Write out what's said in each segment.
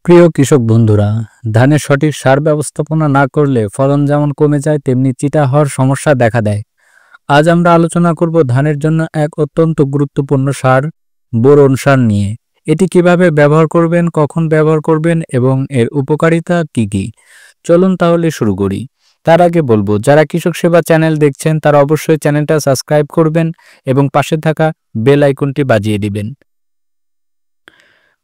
প্রিয় কৃষক বন্ধুরা, ধানের সঠিক সার ব্যবস্থাপনা না করলে ফলন যেমন কমে যায় তেমনি চিটা হওয়ার সমস্যা দেখা দেয়। আজ আমরা আলোচনা করব ধানের জন্য এক অত্যন্ত গুরুত্বপূর্ণ সার, বোরন সার নিয়ে। এটি কিভাবে ব্যবহার করবেন, কখন ব্যবহার করবেন এবং এর উপকারিতা কি কি। চলুন তাহলে শুরু করি। তার আগে বলবো, যারা কৃষক সেবা চ্যানেল দেখছেন তারা অবশ্যই চ্যানেলটা সাবস্ক্রাইব করবেন এবং পাশে থাকা বেল আইকনটি বাজিয়ে দিবেন।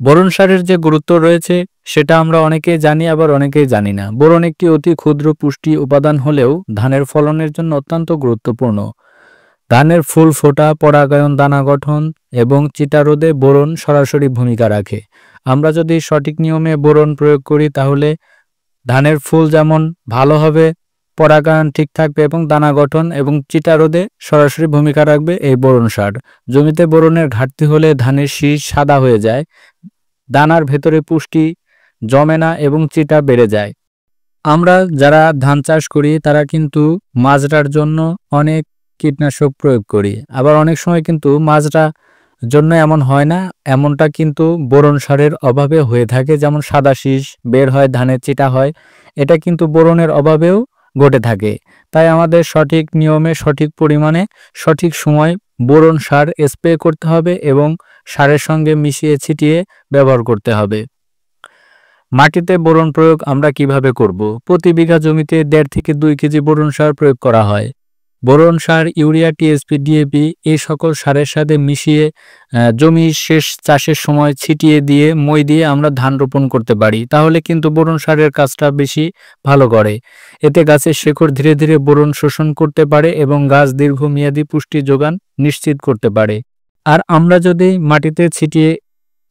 বোরন সারের যে গুরুত্ব রয়েছে সেটা আমরা অনেকেই জানি, আবার অনেকেই জানি না। বোরন একটি অতি ক্ষুদ্র পুষ্টি উপাদান হলেও ধানের ফলনের জন্য অত্যন্ত গুরুত্বপূর্ণ। ধানের ফুল ফোটা, পরাগায়ন, দানা গঠন এবং চিটা রোধে বোরন সরাসরি ভূমিকা রাখে। আমরা যদি সঠিক নিয়মে বোরন প্রয়োগ করি তাহলে ধানের ফুল যেমন ভালো হবে, পরাগায়ন ঠিক থাকবে এবং দানা গঠন এবং চিটা রোধে সরাসরি ভূমিকা রাখবে এই বোরন সার। জমিতে বোরনের ঘাটতি হলে ধানের শীষ সাদা হয়ে যায়, দানার ভেতরে পুষ্টি জমে না এবং চিটা বেড়ে যায়। আমরা যারা ধান চাষ করি তারা কিন্তু মাজরার জন্য অনেক কীটনাশক প্রয়োগ করি, আবার অনেক সময় কিন্তু মাজরা জন্য এমন হয় না, এমনটা কিন্তু বোরন সারের অভাবে হয়ে থাকে। যেমন সাদা শীষ বের হয়, ধানের চিটা হয়, এটা কিন্তু বোরনের অভাবেও ঘটে থাকে। তাই আমাদের সঠিক নিয়মে, সঠিক পরিমাণে, সঠিক সময় বোরন সার স্প্রে করতে হবে এবং সারের সঙ্গে মিশিয়ে ছিটিয়ে ব্যবহার করতে হবে। মাটিতে বোরন প্রয়োগ আমরা কিভাবে করব? প্রতি বিঘা জমিতে 1.5 থেকে 2 কেজি বোরন সার প্রয়োগ করা হয়। বোরন সার, ইউরিয়া, টিএসপি, ডিএপি এই সকল সারের সাথে মিশিয়ে জমি শেষ চাষের সময় ছিটিয়ে দিয়ে মই দিয়ে আমরা ধান রোপণ করতে পারি। তাহলে কিন্তু বোরন সারের কাজটা বেশি ভালো করে। এতে গাছের শেকড় ধীরে ধীরে বোরন শোষণ করতে পারে এবং গাছ দীর্ঘমেয়াদী পুষ্টি যোগান নিশ্চিত করতে পারে। আর আমরা যদি মাটিতে ছিটিয়ে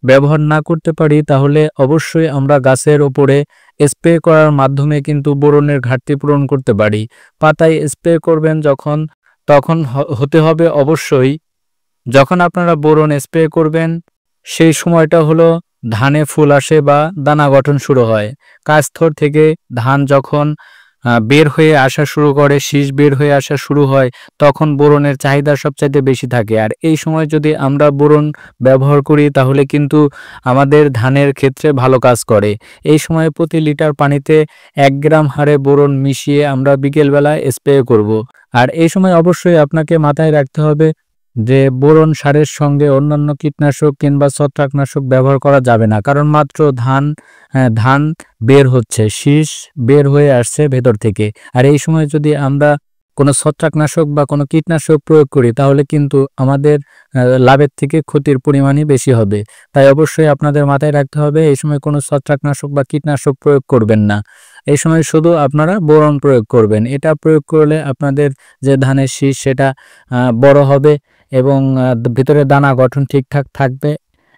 ব্যবহার না করতে পারি তাহলে অবশ্যই আমরা গাছের ওপরে স্প্রে করার মাধ্যমে কিন্তু বোরনের ঘাটতি পূরণ করতে পারি। পাতায় স্প্রে করবেন তখন হতে হবে অবশ্যই যখন আপনারা বোরন স্প্রে করবেন সেই সময়টা হলো ধানে ফুল আসে বা দানা গঠন শুরু হয়। কাস্তর থেকে ধান যখন বের হয়ে আসা শুরু করে, শীষ বের হয়ে আসা শুরু হয়, তখন বোরনের চাহিদা সবচাইতে বেশি থাকে। আর এই সময় যদি আমরা বোরন ব্যবহার করি তাহলে কিন্তু আমাদের ধানের ক্ষেত্রে ভালো কাজ করে। এই সময় প্রতি লিটার পানিতে 1 গ্রাম হারে বোরন মিশিয়ে আমরা বিকেলবেলায় স্প্রে করব। আর এই সময় অবশ্যই আপনাকে মাথায় রাখতে হবে যে বোরন সারের সঙ্গে অন্যান্য কীটনাশক কিংবা ছত্রাকনাশক ব্যবহার করা যাবে না, কারণ মাত্র ধান বের হচ্ছে, শীষ বের হয়ে আসছে ভেতর থেকে। আর এই সময় যদি আমরা কোনো ছত্রাকনাশক বা কোনো কীটনাশক প্রয়োগ করি তাহলে কিন্তু আমাদের লাভের থেকে ক্ষতির পরিমাণই বেশি হবে। তাই অবশ্যই আপনাদের মাথায় রাখতে হবে এই সময় কোনো ছত্রাকনাশক বা কীটনাশক প্রয়োগ করবেন না। এই সময় শুধু আপনারা বোরন প্রয়োগ করবেন। এটা প্রয়োগ করলে আপনাদের যে ধানের শীষ সেটা বড় হবে এবং ভিতরে দানা গঠন ঠিকঠাক থাকবে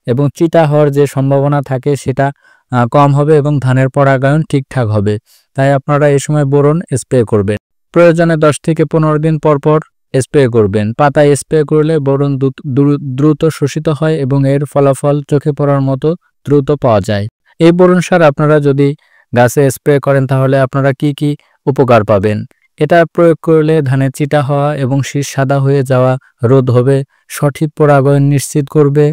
এবং চিটা হওয়ার যে সম্ভাবনা থাকে সেটা কম হবে এবং ধানের পরাগায়ন ঠিকঠাক হবে। তাই আপনারা এই সময় বোরন স্প্রে করবেন। প্রয়োজনে 10 থেকে 15 দিন পর পর স্প্রে করবেন। পাতায় স্প্রে করলে বোরন দ্রুত শোষিত হয় এবং এর ফলাফল চোখে পড়ার মতো দ্রুত পাওয়া যায়। এই বোরন সার আপনারা যদি গাছে স্প্রে করেন তাহলে আপনারা কি কি উপকার পাবেন? এটা প্রয়োগ করলে ধানের চিটা হওয়া এবং শীষ সাদা হয়ে যাওয়া রোধ হবে, সঠিক পরাগায়ন নিশ্চিত করবে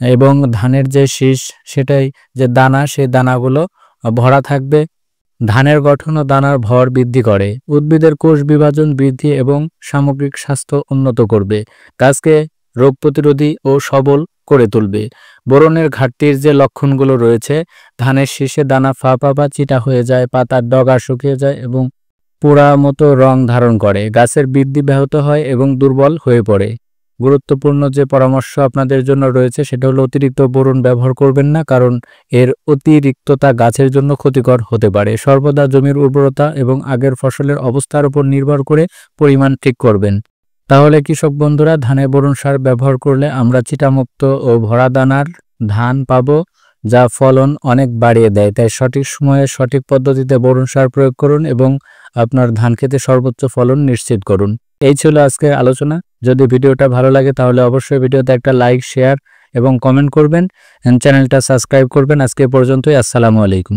এবং ধানের যে শীষ সেটাই যে দানা, সেই দানাগুলো ভরা থাকবে। ধানের গঠন ও দানার ভর বৃদ্ধি করে, উদ্ভিদের কোষ বিভাজন বৃদ্ধি এবং সামগ্রিক স্বাস্থ্য উন্নত করবে, গাছকে রোগ প্রতিরোধী ও সবল করে তুলবে। বোরনের ঘাটতির যে লক্ষণগুলো রয়েছে, ধানের শীষে দানা ফাঁপা বা চিটা হয়ে যায়, পাতার ডগা শুকিয়ে যায় এবং পোড়া মতো রং ধারণ করে, গাছের বৃদ্ধি ব্যাহত হয় এবং দুর্বল হয়ে পড়ে। গুরুত্বপূর্ণ যে পরামর্শ আপনাদের জন্য রয়েছে সেটা হলো অতিরিক্ত বোরন ব্যবহার করবেন না, কারণ এর অতিরিক্ততা গাছের জন্য ক্ষতিকর হতে পারে। সর্বদা জমির উর্বরতা এবং আগের ফসলের অবস্থার উপর নির্ভর করে পরিমাণ ঠিক করবেন। তাহলে কৃষক বন্ধুরা, ধানে বোরন সার ব্যবহার করলে আমরা চিটামুক্ত ও ভরা দানার ধান পাবো, যা ফলন অনেক বাড়িয়ে দেয়। তাই সঠিক সময়ে সঠিক পদ্ধতিতে বোরন সার প্রয়োগ করুন এবং আপনার ধান খেতে সর্বোচ্চ ফলন নিশ্চিত করুন। এই ছিল আজকের আলোচনা। যদি ভিডিওটা ভালো লাগে তাহলে অবশ্যই ভিডিওতে একটা লাইক, শেয়ার এবং কমেন্ট করবেন। চ্যানেলটা সাবস্ক্রাইব করবেন। আজকে পর্যন্তই। আসসালামু আলাইকুম।